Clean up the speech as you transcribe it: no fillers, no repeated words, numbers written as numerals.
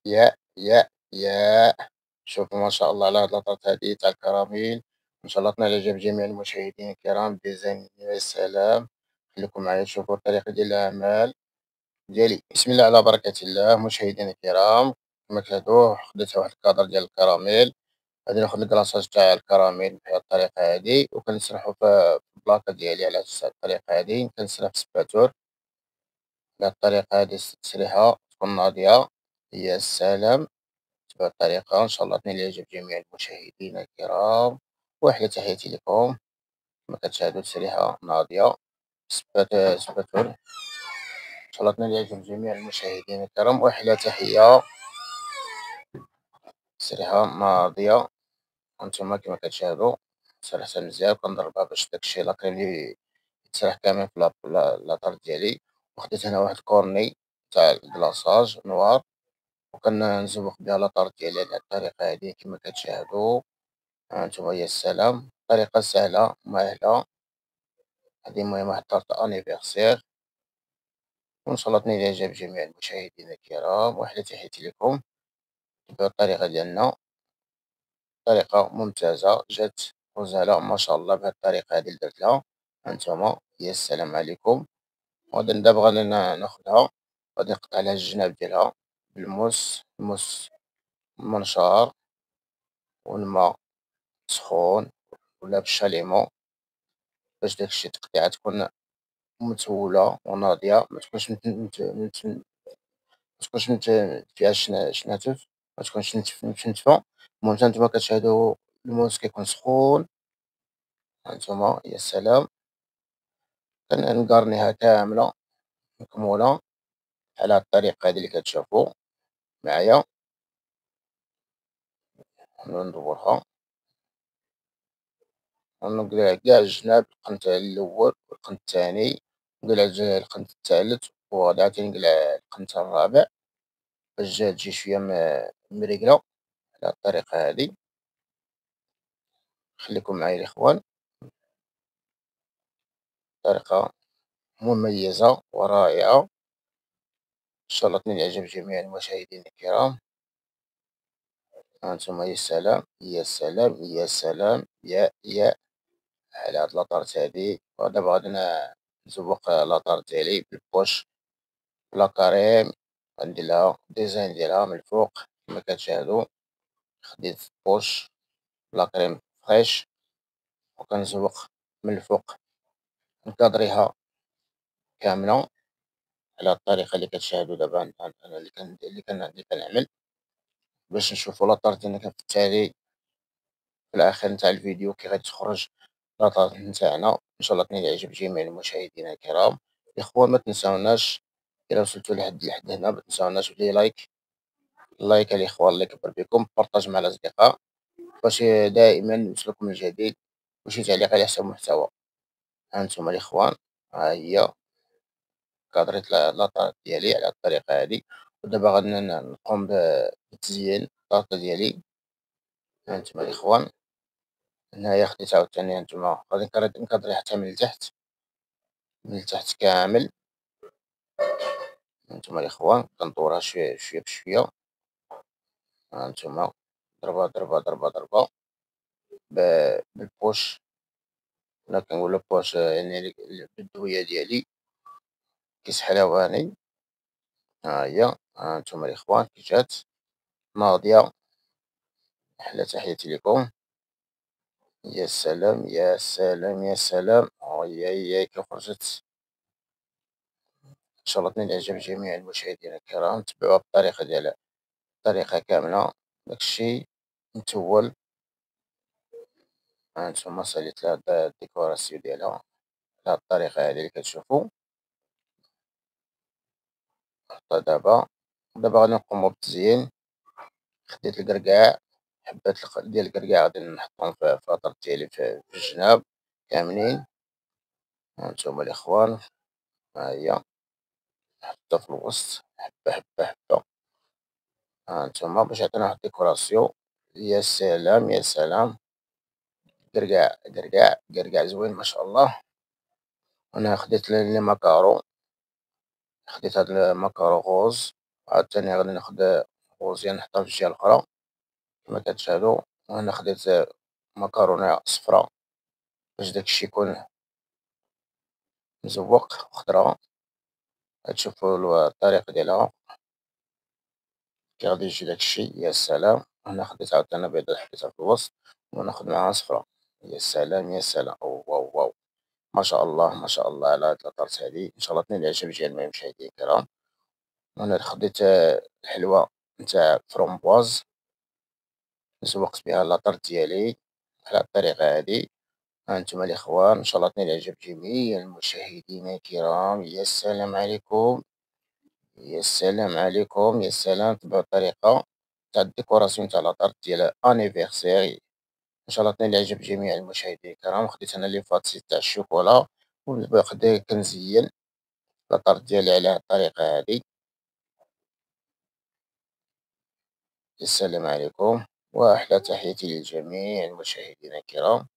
يا شوفوا ما شاء الله على هاد لاطاط هادي تاع الكراميل، إن شاء الله تنال إعجاب جميع المشاهدين الكرام، ديزاين يا سلام، خليكم معايا تشوفوا الطريقة ديال العمل ديالي. بسم الله على بركة الله مشاهدينا الكرام، كما كتشاهدوا خديت واحد الكادر ديال الكراميل، غادي ناخد الكلاصاج تاع الكراميل بهاد الطريقة هادي، وكنسرحو في البلاكة ديالي على هاد الطريقة هادي، كنسرح في السباتور بهاد الطريقة هادي التسريحة تكون ناضية. يا سلام. بهذه الطريقة إن شاء الله تنال إعجاب جميع المشاهدين الكرام، وأحلى تحياتي لكم. كما كتشاهدوا تسريحة ناضية سباتول، إن شاء الله تنال إعجاب جميع المشاهدين الكرام، وأحلى تحية. تسريحة ناضية وانتما كما كتشاهدوا سرحتها مزيان، كنضربها باش داكشي لاكريم لي يتسرح كامل في لاطار ديالي. وخديت هنا واحد الكورني تاع الكلاصاج نوار، وكنزوق بها لاطار ديالي على هاد الطريقة هادي كما كتشاهدوا. ها أنتم يا سلام، طريقة سهلة وماهلة، هذه المهم واحد طارت أنيفرسير، وإن شاء الله تنال إعجاب جميع المشاهدين الكرام، وأحلى تحياتي لكم. بهذه الطريقة ديالنا طريقة ممتازة جات وسهلة ما شاء الله بهذه الطريقة هذه اللي درتها. ها أنتم يا سلام عليكم. وغادي دابا غادي ناخدها، غادي نقطع لها الجناب ديالها بالموس، الموس المنشار والما سخون ولا بالشاليمو، باش داكشي التقطيعة تكون متولة وناضية، ما تكونش ما تكونش فيها شناتف، ما تكونش متنتفة. المهم حتى نتوما كتشاهدوا الموس كيكون سخون. ها نتوما يا سلام، كنقارنيها كاملة مكمولة على هاد الطريقة هادي اللي كتشوفوا معايا. ندورها ونقلع كاع الجناب، القنت الأول والقنت الثاني، نقلع القنت الثالث، وغادي عاوتاني نقلع القنت الرابع باش تجي شوية مريقلة على هاد الطريقة هادي. خليكم معايا الإخوان، طريقة مميزة ورائعة، إن شاء الله تنال إعجاب جميع المشاهدين الكرام. هانتوما يا سلام يا سلام يا سلام يا على هاد لاطارت هادي. ودابا غادي نزوق لاطار ديالي بالبوش بلا كريم، غندير لها ديزاين ديالها من الفوق كما كتشاهدوا. خديت بوش بلا كريم فريش، وكنزوق من الفوق نكادريها كاملة على الطريقة اللي كتشاهدوا دابا. أنا اللي كنعمل باش نشوفوا لاطار ديالنا في التالي في الآخر نتاع الفيديو كي غادي تخرج لاطار نتاعنا. إن شاء الله تنال إعجاب جميع المشاهدين الكرام. الإخوان ما تنساوناش إلا وصلتوا لحد هنا ما تنساوناش بلي لايك، لايك الإخوان الله يكبر بكم، بارطاج مع الأصدقاء باش دائما يوصلكم الجديد، وشي تعليق على حسب المحتوى. ها انتم الإخوان، ها هي كادريت لاطار ديالي على الطريقة هادي. ودابا غادي نقوم بتزيين الطاقة ديالي. ها انتم الإخوان، هنايا خديت عاوتاني هانتوما غادي نكادري حتى من التحت، من التحت كامل. هانتوما الإخوان كندورها شوية شوية بشوية. هانتوما ضربة ضربة ضربة ضربة بالبوش، ولا كنقولو بوش يعني بالدوية ديالي كيسحلها هاني. ها هي، ها هانتوما الإخوان كي جات ناضية. أحلى تحياتي ليكم. يا سلام يا سلام يا سلام، هي كي خرجت. إن شاء الله تنال إعجاب جميع المشاهدين الكرام، تبعوها بالطريقة ديالها، الطريقة كاملة داكشي متول. ها نتوما ساليت لها الديكوراسيون ديالها بهاد الطريقة هادي اللي كتشوفو. دابا غادي نقومو بالتزيين. خديت الكركاع، حبات ديال الكركاع غادي نحطهم في لاطار ديالي في الجناب كاملين. ها نتوما الإخوان، ها هي حتى في الوسط حبة حبة حبة. ها نتوما باش يعطينا واحد الديكوراسيون. يا سلام يا سلام، كركاع كركاع كركاع زوين ما شاء الله. أنا خديت لي ماكارو، خديت هاد الماكارو غوز، عاوتاني غادي ناخد غوز الموزين نحطها في الجهة الأخرى كما كتشاهدوا. وهنا خديت مكرونة صفرا باش داكشي يكون مزوق وخضرا. كتشوفوا الطريقة ديالها كي غادي يجي داكشي، يا سلام. هنا خديت عاوتاني بيضة حطيتها في الوسط وناخد معاها صفرا. يا سلام يا سلام، أو واو واو، ما شاء الله ما شاء الله على هاد لاطارت هادي، إن شاء الله تنال الإعجاب ديال المشاهدين الكرام. وأنا خديت الحلوى نتاع فرومبواز زوقت بها لاطارت ديالي على الطريقة هادي. ها انتم الإخوان، إن شاء الله تنال إعجاب جميع المشاهدين الكرام. يا سلام عليكم، يا سلام عليكم، يا سلام. تبعوا الطريقة تاع الديكوراسيون تاع لاطارت ديال انيفرسيري، إن شاء الله تنال إعجاب جميع المشاهدين الكرام. خديت أنا لي فاتسي تاع الشوكولا وباقي كنزين لاطارت ديالي على هاد الطريقة هادي. السلام عليكم وأحلى تحياتي لجميع المشاهدين الكرام.